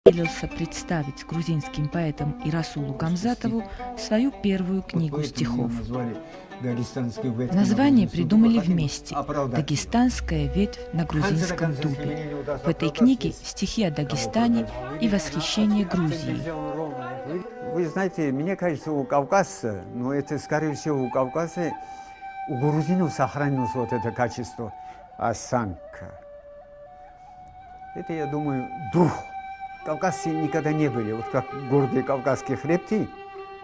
осмелился представить грузинским поэтам Ирасулу Гамзатову свою первую книгу стихов. Название придумали вместе «Дагестанская ветвь на грузинском дубе». В этой книге стихи о Дагестане и восхищение Грузией. Вы знаете, мне кажется, у кавказца, но это, скорее всего, у кавказца, у грузинов сохранилось вот это качество осанка. Это, я думаю, дух. Кавказцы никогда не были, вот как гордые кавказские хребты,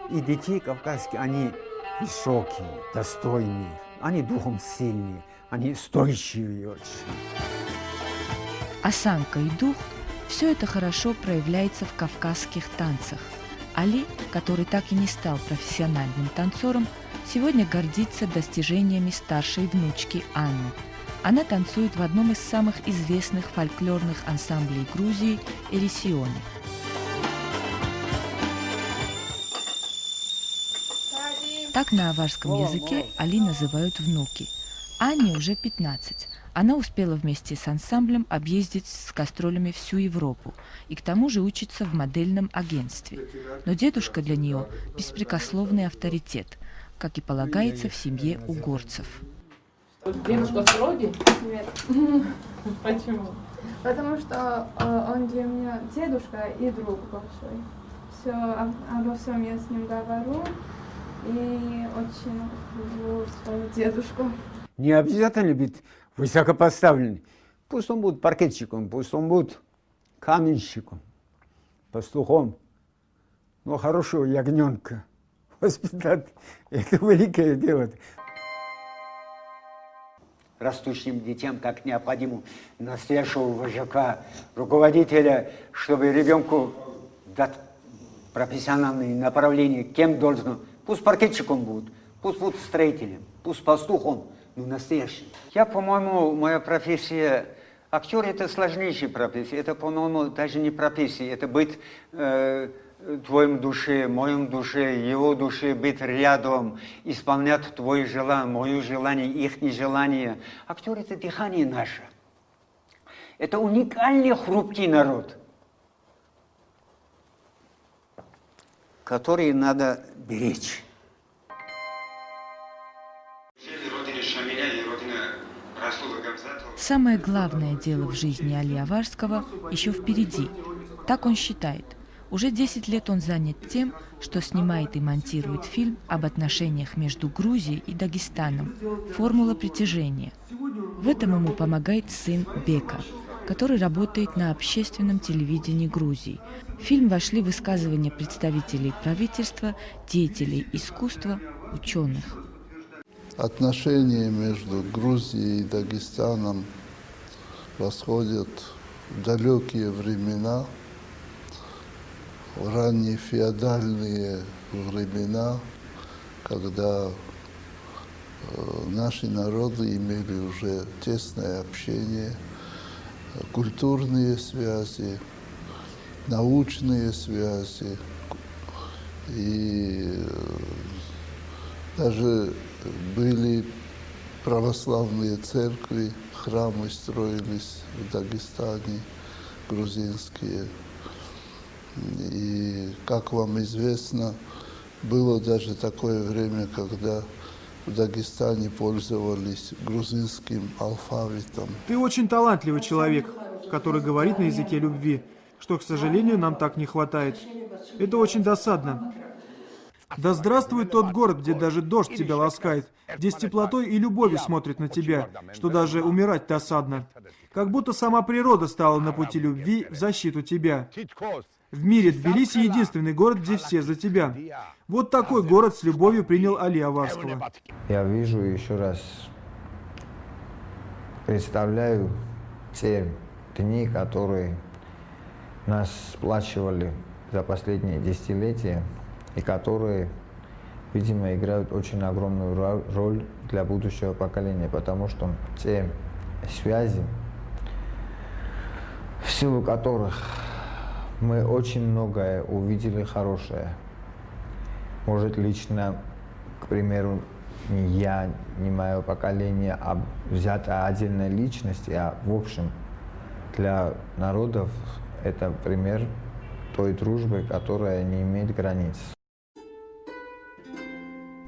и детей кавказские, они высокие, достойные, они духом сильные, они стойчивые очень. Осанка и дух – все это хорошо проявляется в кавказских танцах. Али, который так и не стал профессиональным танцором, сегодня гордится достижениями старшей внучки Анны. Она танцует в одном из самых известных фольклорных ансамблей Грузии – «Эресионе». Так на аварском языке Али называют внуки. Анне уже 15. Она успела вместе с ансамблем объездить с гастролями всю Европу и к тому же учится в модельном агентстве. Но дедушка для нее – беспрекословный авторитет, как и полагается в семье угорцев. Дедушка строгий? Нет. Почему? Потому что он для меня дедушка и друг большой. Обо всем я с ним говорю и очень люблю своего дедушку. Не обязательно быть высокопоставленным. Пусть он будет паркетчиком, пусть он будет каменщиком, пастухом, но хорошего ягненка воспитать – это великое дело. Растущим детям как необходимо настоящего вожака, руководителя, чтобы ребенку дать профессиональное направление, кем должно. Пусть паркетчиком будет, пусть будет строителем, пусть пастухом, но настоящим. Я, по-моему, моя профессия, актер – это сложнейшая профессия. Это, по-моему, даже не профессия, это быть в твоем душе, моем душе, его душе, быть рядом, исполнять твое желание, мое желание, их желание. Актер – это дыхание наше. Это уникальный, хрупкий народ, который надо беречь. Самое главное дело в жизни Али Аварского еще впереди. Так он считает. Уже 10 лет он занят тем, что снимает и монтирует фильм об отношениях между Грузией и Дагестаном «Формула притяжения». В этом ему помогает сын Бека, который работает на общественном телевидении Грузии. В фильм вошли высказывания представителей правительства, деятелей искусства, ученых. Отношения между Грузией и Дагестаном восходят в далекие времена, в ранние феодальные времена, когда наши народы имели уже тесное общение, культурные связи, научные связи, и даже были православные церкви, храмы строились в Дагестане, грузинские. И, как вам известно, было даже такое время, когда в Дагестане пользовались грузинским алфавитом. Ты очень талантливый человек, который говорит на языке любви, что, к сожалению, нам так не хватает. Это очень досадно. Да здравствует тот город, где даже дождь тебя ласкает, где с теплотой и любовью смотрит на тебя, что даже умирать досадно. Как будто сама природа стала на пути любви в защиту тебя. В мире Тбилиси единственный город, где все за тебя. Вот такой город с любовью принял Али Аварского. Я вижу еще раз, представляю те дни, которые нас сплачивали за последние десятилетия, и которые, видимо, играют очень огромную роль для будущего поколения, потому что те связи, в силу которых мы очень многое увидели хорошее. Может, лично, к примеру, не я, не мое поколение, а взятая отдельная личность, а в общем для народов это пример той дружбы, которая не имеет границ.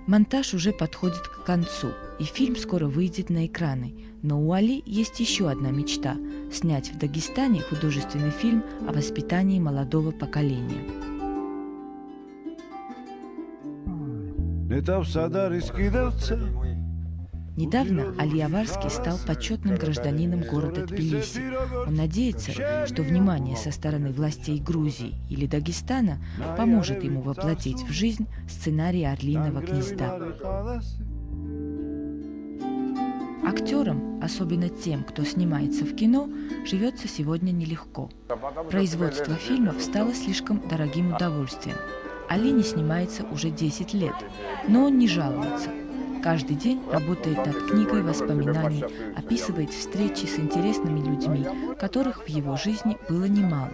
Монтаж уже подходит к концу, и фильм скоро выйдет на экраны. Но у Али есть еще одна мечта – снять в Дагестане художественный фильм о воспитании молодого поколения. Недавно Али Аварский стал почетным гражданином города Тбилиси. Он надеется, что внимание со стороны властей Грузии или Дагестана поможет ему воплотить в жизнь сценарий «Орлиного гнезда». Актерам, особенно тем, кто снимается в кино, живется сегодня нелегко. Производство фильмов стало слишком дорогим удовольствием. Али не снимается уже 10 лет, но он не жалуется. Каждый день работает над книгой воспоминаний, описывает встречи с интересными людьми, которых в его жизни было немало.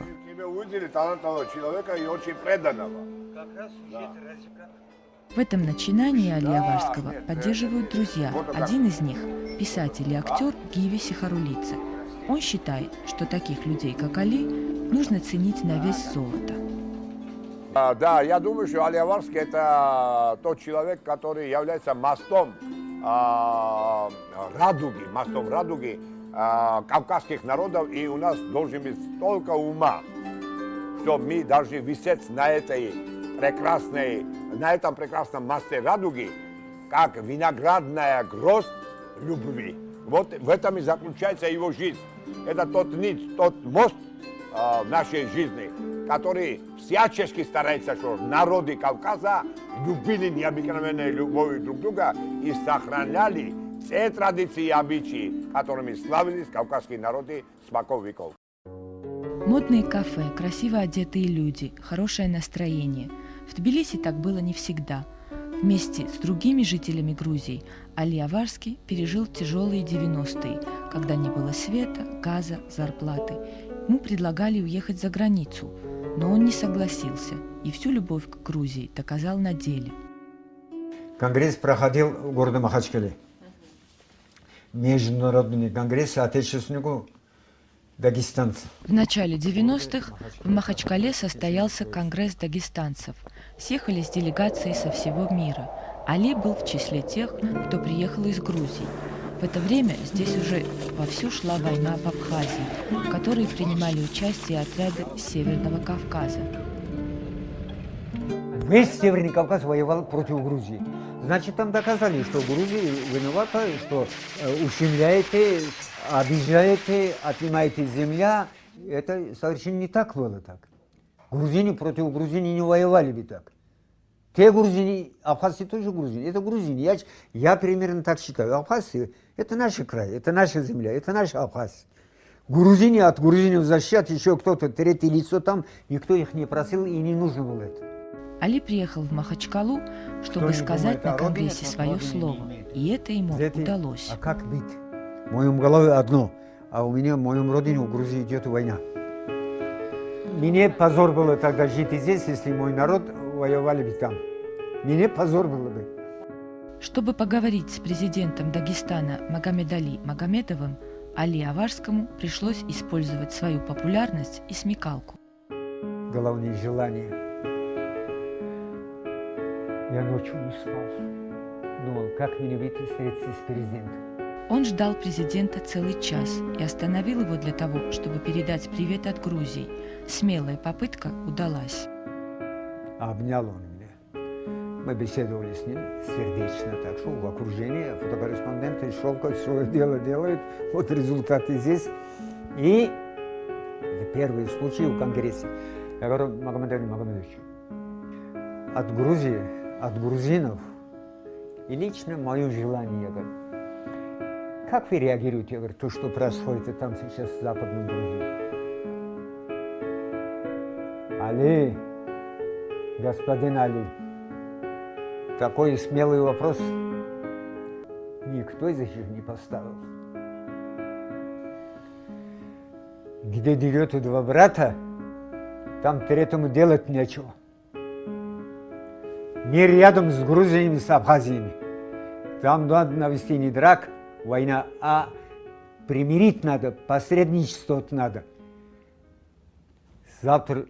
В этом начинании Али Аварского поддерживают друзья. Один из них – писатель и актер Гиви Сихарулидзе. Он считает, что таких людей, как Али, нужно ценить на вес золота. Да, я думаю, что Али Аварский – это тот человек, который является мостом радуги кавказских народов, и у нас должен быть столько ума, что мы должны висеть на этом прекрасном мосте радуги, как виноградная гроздь любви. Вот в этом и заключается его жизнь. Это тот нить, тот мост в нашей жизни, который всячески старается, чтобы народы Кавказа любили необыкновенной любовью друг друга и сохраняли все традиции и обычаи, которыми славились кавказские народы с веков веков. Модные кафе, красиво одетые люди, хорошее настроение. В Тбилиси так было не всегда. Вместе с другими жителями Грузии Али Аварский пережил тяжелые 90-е, когда не было света, газа, зарплаты. Ему предлагали уехать за границу, но он не согласился и всю любовь к Грузии доказал на деле. Конгресс проходил в городе Махачкале. Международный конгресс отечественников дагестанцев. В начале 90-х в Махачкале состоялся конгресс дагестанцев. Съехались делегации со всего мира. Али был в числе тех, кто приехал из Грузии. В это время здесь уже вовсю шла война в Абхазии, в которой принимали участие отряды Северного Кавказа. Весь Северный Кавказ воевал против Грузии. Значит, там доказали, что Грузия виновата, что ущемляете, обижаете, отнимаете земля. Это совершенно не так было так. Грузины против грузин не воевали бы так. Те грузины, абхазцы тоже грузины, это грузины. Я примерно так считаю. Абхазцы – это наш край, это наша земля, это наш Абхаз. Грузины от грузинов защищать, еще кто-то, третье лицо там, никто их не просил и не нужно было это. Али приехал в Махачкалу, чтобы сказать на конгрессе свое слово, и это ему удалось. А как быть? В моем голове одно, а у меня, в моем родине, в Грузии идет война. Мне позор было тогда жить здесь, если мой народ воевали бы там. Мне позор было бы. Чтобы поговорить с президентом Дагестана Магомед-Али Магомедовым, Али Аварскому пришлось использовать свою популярность и смекалку. Главное желание. Я ночью не спал. Думал, как мне выйти встретиться с президентом. Он ждал президента целый час и остановил его для того, чтобы передать привет от Грузии. Смелая попытка удалась. Обнял он меня. Мы беседовали с ним сердечно, так что в окружении фотокорреспонденты шелкают, свое дело делают. Вот результаты здесь. И первый случай в Конгрессе. Я говорю, Магомед Али Магомедович, от Грузии, от грузинов, и лично мое желание, я говорю, как вы реагируете, я говорю, то, что происходит там сейчас в Западном Грузии? Али, господин Али, такой смелый вопрос никто из них не поставил. Где живет два брата, там третьему делать нечего. Не рядом с Грузиями, с Абхазиями. Там надо навести не драк, война, а примирить надо, посредничествовать надо. Завтра